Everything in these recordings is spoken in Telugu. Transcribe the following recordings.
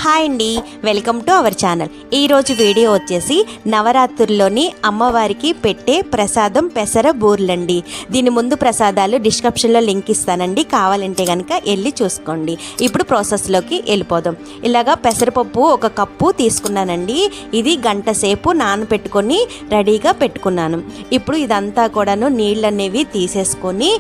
హాయ్ అండి, వెల్కమ్ టు అవర్ ఛానల్. ఈరోజు వీడియో వచ్చేసి నవరాత్రుల్లోని అమ్మవారికి పెట్టే ప్రసాదం పెసర బూర్లండి. దీని ముందు ప్రసాదాలు డిస్క్రిప్షన్లో లింక్ ఇస్తానండి, కావాలంటే కనుక వెళ్ళి చూసుకోండి. ఇప్పుడు ప్రాసెస్లోకి వెళ్ళిపోదాం. ఇలాగా పెసరపప్పు 1 కప్పు తీసుకున్నానండి. ఇది గంట సేపు నానబెట్టుకొని రెడీగా పెట్టుకున్నాను. ఇప్పుడు ఇదంతా కూడాను నీళ్ళు అనేవి తీసేసుకొని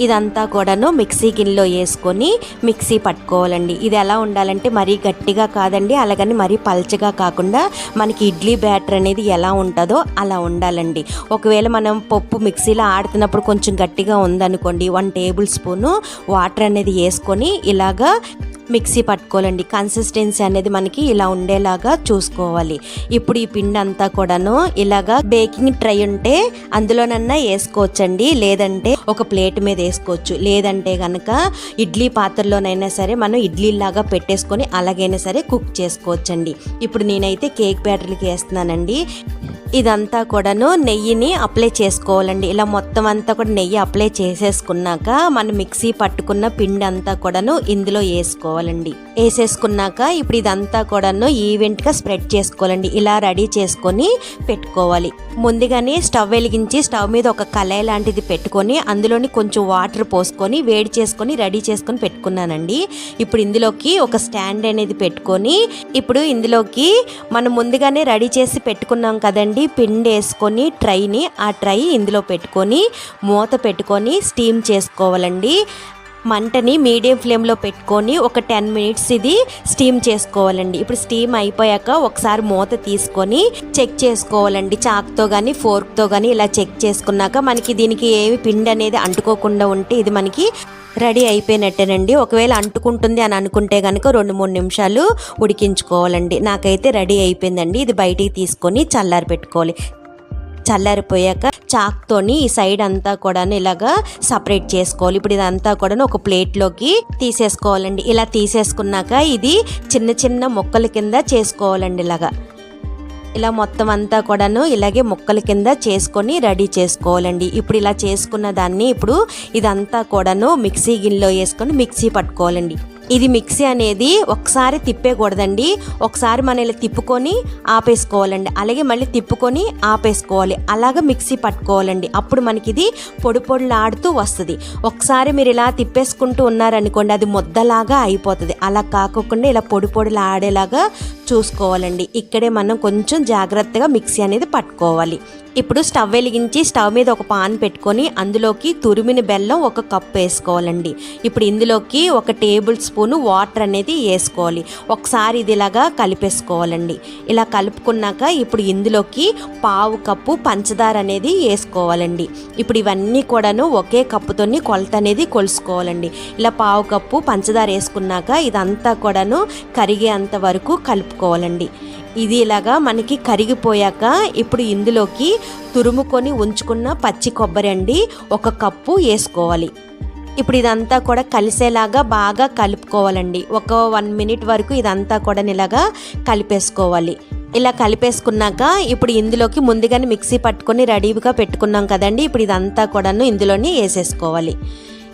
ఇదంతా కూడాను మిక్సీ గిన్నెలో వేసుకొని మిక్సీ పట్టుకోవాలండి. ఇది ఎలా ఉండాలంటే మరీ గట్టిగా కాదండి, అలాగని మరీ పల్చగా కాకుండా మనకి ఇడ్లీ బ్యాటర్ అనేది ఎలా ఉంటుందో అలా ఉండాలండి. ఒకవేళ మనం పప్పు మిక్సీలో ఆడుతున్నప్పుడు కొంచెం గట్టిగా ఉందనుకోండి, 1 టేబుల్ స్పూను వాటర్ అనేది వేసుకొని ఇలాగా మిక్సీ పట్టుకోవాలండి. కన్సిస్టెన్సీ అనేది మనకి ఇలా ఉండేలాగా చూసుకోవాలి. ఇప్పుడు ఈ పిండి అంతా కూడాను ఇలాగా బేకింగ్ ట్రై ఉంటే అందులోనన్నా వేసుకోవచ్చండి, లేదంటే ఒక ప్లేట్ మీద వేసుకోవచ్చు, లేదంటే కనుక ఇడ్లీ పాత్రలోనైనా సరే మనం ఇడ్లీలాగా పెట్టేసుకొని అలాగైనా సరే కుక్ చేసుకోవచ్చండి. ఇప్పుడు నేనైతే కేక్ బ్యాటర్లకి వేస్తున్నానండి. ఇదంతా కూడాను నెయ్యిని అప్లై చేసుకోవాలండి. ఇలా మొత్తం అంతా కూడా నెయ్యి అప్లై చేసేసుకున్నాక మనం మిక్సీ పట్టుకున్న పిండి అంతా కూడాను ఇందులో వేసుకోవాలండి. వేసేసుకున్నాక ఇప్పుడు ఇదంతా కూడాను ఈవెంట్గా స్ప్రెడ్ చేసుకోవాలండి. ఇలా రెడీ చేసుకొని పెట్టుకోవాలి. ముందుగానే స్టవ్ వెలిగించి స్టవ్ మీద ఒక కళాయి లాంటిది పెట్టుకొని అందులోని కొంచెం వాటర్ పోసుకొని వేడి చేసుకొని రెడీ చేసుకొని పెట్టుకున్నానండి. ఇప్పుడు ఇందులోకి ఒక స్టాండ్ అనేది పెట్టుకొని ఇప్పుడు ఇందులోకి మనం ముందుగానే రెడీ చేసి పెట్టుకున్నాం కదండి పిండి వేసుకొని ఆ ట్రై ఇందులో పెట్టుకొని మూత పెట్టుకొని స్టీమ్ చేసుకోవాలండి. మంటని మీడియం ఫ్లేమ్లో పెట్టుకొని ఒక 10 మినిట్స్ ఇది స్టీమ్ చేసుకోవాలండి. ఇప్పుడు స్టీమ్ అయిపోయాక ఒకసారి మూత తీసుకొని చెక్ చేసుకోవాలండి. చాక్తో కానీ ఫోర్క్తో కానీ ఇలా చెక్ చేసుకున్నాక మనకి దీనికి ఏమి పిండి అనేది అంటుకోకుండా ఉంటే ఇది మనకి రెడీ అయిపోయినట్టేనండి. ఒకవేళ అంటుకుంటుంది అని అనుకుంటే కనుక 2-3 నిమిషాలు ఉడికించుకోవాలండి. నాకైతే రెడీ అయిపోయిందండి. ఇది బయటికి తీసుకొని చల్లారి పెట్టుకోవాలి. చల్లారిపోయాక చాక్తోని ఈ సైడ్ అంతా కూడా ఇలాగా సపరేట్ చేసుకోవాలి. ఇప్పుడు ఇదంతా కూడా ఒక ప్లేట్లోకి తీసేసుకోవాలండి. ఇలా తీసేసుకున్నాక ఇది చిన్న చిన్న ముక్కల కింద చేసుకోవాలండి. ఇలా మొత్తం అంతా కూడాను ఇలాగే ముక్కల కింద చేసుకొని రెడీ చేసుకోవాలండి. ఇప్పుడు ఇలా చేసుకున్న దాన్ని ఇప్పుడు ఇదంతా కూడాను మిక్సీ గిన్నెలో వేసుకొని మిక్సీ పట్టుకోవాలండి. ఇది మిక్సీ అనేది ఒకసారి తిప్పేకూడదండి, ఒకసారి మనం ఇలా తిప్పుకొని ఆపేసుకోవాలండి, అలాగే మళ్ళీ తిప్పుకొని ఆపేసుకోవాలి. అలాగ మిక్సీ పట్టుకోవాలండి. అప్పుడు మనకి ఇది పొడి పొడిలాడుతూ వస్తుంది. ఒకసారి మీరు ఇలా తిప్పేసుకుంటూ ఉన్నారనుకోండి అది ముద్దలాగా అయిపోతుంది. అలా కాకుండా ఇలా పొడి పొడిలాడేలాగా చూసుకోవాలండి. ఇక్కడే మనం కొంచెం జాగ్రత్తగా మిక్సీ అనేది పట్టుకోవాలి. ఇప్పుడు స్టవ్ వెలిగించి స్టవ్ మీద ఒక పాన్ పెట్టుకొని అందులోకి తురిమిన బెల్లం 1 కప్ వేసుకోవాలండి. ఇప్పుడు ఇందులోకి 1 టేబుల్ స్పూను వాటర్ అనేది వేసుకోవాలి. ఒకసారి ఇది ఇలాగా కలిపేసుకోవాలండి. ఇలా కలుపుకున్నాక ఇప్పుడు ఇందులోకి 1/2 కప్పు పంచదార అనేది వేసుకోవాలండి. ఇప్పుడు ఇవన్నీ కూడాను ఒకే కప్పుతోని కొలత అనేది కొలుసుకోవాలండి. ఇలా 1/2 కప్పు పంచదార వేసుకున్నాక ఇదంతా కూడాను కరిగేంత వరకు కలుపుకోవాలండి. ఇది ఇలాగా మనకి కరిగిపోయాక ఇప్పుడు ఇందులోకి తురుముకొని ఉంచుకున్న పచ్చి కొబ్బరి అండి 1 కప్పు వేసుకోవాలి. ఇప్పుడు ఇదంతా కూడా కలిసేలాగా బాగా కలుపుకోవాలండి. ఒక 1 మినిట్ వరకు ఇదంతా కూడా ఇలాగా కలిపేసుకోవాలి. ఇలా కలిపేసుకున్నాక ఇప్పుడు ఇందులోకి ముందుగానే మిక్సీ పట్టుకొని రెడీగా పెట్టుకున్నాం కదండి, ఇప్పుడు ఇదంతా కూడాను ఇందులోని వేసేసుకోవాలి.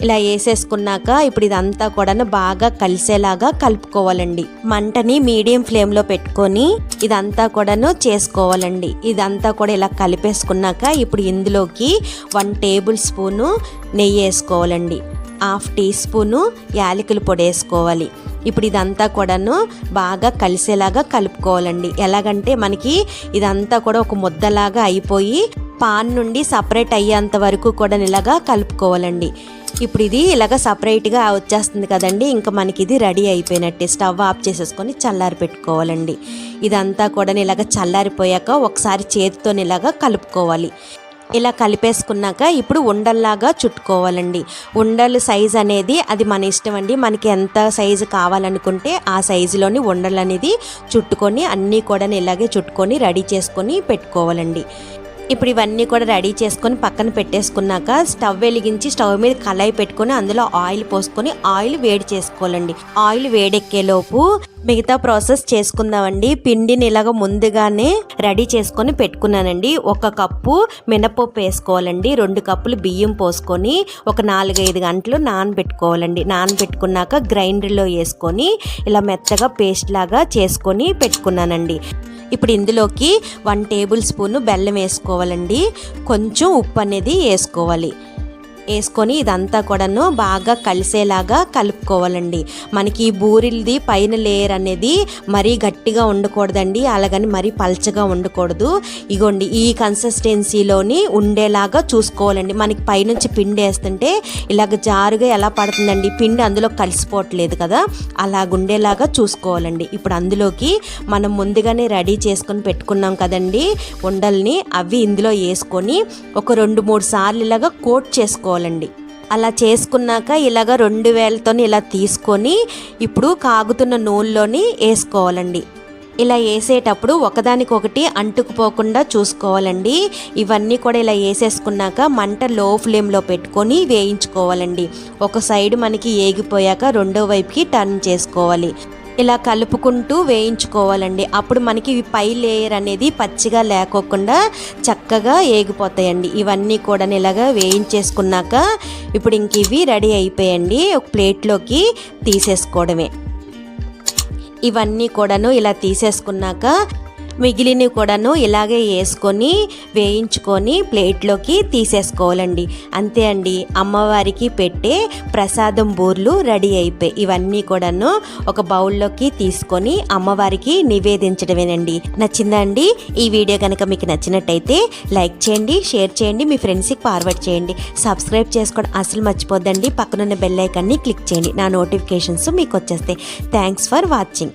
ఇలా వేసేసుకున్నాక ఇప్పుడు ఇదంతా కూడా బాగా కలిసేలాగా కలుపుకోవాలండి. మంటని మీడియం ఫ్లేమ్లో పెట్టుకొని ఇదంతా కూడాను చేసుకోవాలండి. ఇదంతా కూడా ఇలా కలిపేసుకున్నాక ఇప్పుడు ఇందులోకి 1 టేబుల్ స్పూను నెయ్యి వేసుకోవాలండి. 1/2 టీ స్పూను యాలకుల పొడి వేసుకోవాలి. ఇప్పుడు ఇదంతా కూడాను బాగా కలిసేలాగా కలుపుకోవాలండి. ఎలాగంటే మనకి ఇదంతా కూడా ఒక ముద్దలాగా అయిపోయి పాన్ నుండి సపరేట్ అయ్యేంత వరకు కూడా ఇలాగా కలుపుకోవాలండి. ఇప్పుడు ఇది ఇలాగ సపరేట్గా వచ్చేస్తుంది కదండి, ఇంకా మనకి ఇది రెడీ అయిపోయినట్టే. స్టవ్ ఆఫ్ చేసేసుకొని చల్లారి పెట్టుకోవాలండి. ఇదంతా కూడా ఇలాగ చల్లారిపోయాక ఒకసారి చేతితో ఇలాగా కలుపుకోవాలి. ఇలా కలిపేసుకున్నాక ఇప్పుడు ఉండల్లాగా చుట్టుకోవాలండి. ఉండలు సైజు అనేది అది మన ఇష్టం అండి. మనకి ఎంత సైజు కావాలనుకుంటే ఆ సైజులోని ఉండలు అనేది చుట్టుకొని అన్నీ కూడా ఇలాగే చుట్టుకొని రెడీ చేసుకొని పెట్టుకోవాలండి. ఇప్పుడు ఇవన్నీ కూడా రెడీ చేసుకొని పక్కన పెట్టేసుకున్నాక స్టవ్ వెలిగించి స్టవ్ మీద కళాయి పెట్టుకొని అందులో ఆయిల్ పోసుకొని ఆయిల్ వేడి చేసుకోవాలండి. ఆయిల్ వేడెక్కేలోపు మిగతా ప్రాసెస్ చేసుకుందామండి. పిండిని ఇలాగ ముందుగానే రెడీ చేసుకొని పెట్టుకున్నానండి. 1 కప్పు మినపప్పు వేసుకోవాలండి. 2 కప్పులు బియ్యం పోసుకొని ఒక 4-5 గంటలు నానబెట్టుకోవాలండి. నానబెట్టుకున్నాక గ్రైండర్లో వేసుకొని ఇలా మెత్తగా పేస్ట్ లాగా చేసుకొని పెట్టుకున్నానండి. ఇప్పుడు ఇందులోకి 1 టేబుల్ స్పూన్ బెల్లం వేసుకోవాలండి. కొంచెం ఉప్పు అనేది వేసుకొని ఇదంతా కూడాను బాగా కలిసేలాగా కలుపుకోవాలండి. మనకి బూరెలది పైన లేయర్ అనేది మరీ గట్టిగా ఉండకూడదండి, అలాగని మరీ పల్చగా ఉండకూడదు. ఇగోండి ఈ కన్సిస్టెన్సీలోని ఉండేలాగా చూసుకోవాలండి. మనకి పైనుంచి పిండి వేస్తుంటే ఇలాగ జారుగా ఎలా పడుతుందండి, పిండి అందులో కలిసిపోవట్లేదు కదా, అలాగుండేలాగా చూసుకోవాలండి. ఇప్పుడు అందులోకి మనం ముందుగానే రెడీ చేసుకొని పెట్టుకున్నాం కదండి ఉండల్ని, అవి ఇందులో వేసుకొని ఒక 2-3 సార్లు ఇలాగా కోట్ చేసుకోవాలండి. అలా చేసుకున్నాక ఇలాగ 2 వేలతో ఇలా తీసుకొని ఇప్పుడు కాగుతున్న నూనెలోని వేసుకోవాలండి. ఇలా వేసేటప్పుడు ఒకదానికొకటి అంటుకుపోకుండా చూసుకోవాలండి. ఇవన్నీ కూడా ఇలా వేసేసుకున్నాక మంట లో ఫ్లేమ్లో పెట్టుకొని వేయించుకోవాలండి. ఒక సైడ్ మనకి ఏగిపోయాక రెండో వైపుకి టర్న్ చేసుకోవాలి. ఇలా కలుపుకుంటూ వేయించుకోవాలండి. అప్పుడు మనకి పై లేయర్ అనేది పచ్చిగా లేకోకుండా చక్కగా ఏగిపోతాయండి. ఇవన్నీ కూడా ఇలాగా వేయించేసుకున్నాక ఇప్పుడు ఇంక ఇవి రెడీ అయిపోయండి. ఒక ప్లేట్లోకి తీసేసుకోవడమే. ఇవన్నీ కూడాను ఇలా తీసేసుకున్నాక మిగిలినవి కూడాను ఇలాగే వేసుకొని వేయించుకొని ప్లేట్లోకి తీసేసుకోవాలండి. అంతే అండి, అమ్మవారికి పెట్టే ప్రసాదం బూర్లు రెడీ అయిపోయి ఇవన్నీ కూడాను ఒక బౌల్లోకి తీసుకొని అమ్మవారికి నివేదించడమేనండి. నచ్చిందా అండి? ఈ వీడియో కనుక మీకు నచ్చినట్టయితే లైక్ చేయండి, షేర్ చేయండి, మీ ఫ్రెండ్స్కి ఫార్వర్డ్ చేయండి. సబ్స్క్రైబ్ చేసుకోవడం అసలు మర్చిపోద్దండి. పక్కనున్న బెల్ ఐకాన్ని క్లిక్ చేయండి, నా నోటిఫికేషన్స్ మీకు వచ్చేస్తాయి. Thanks for watching.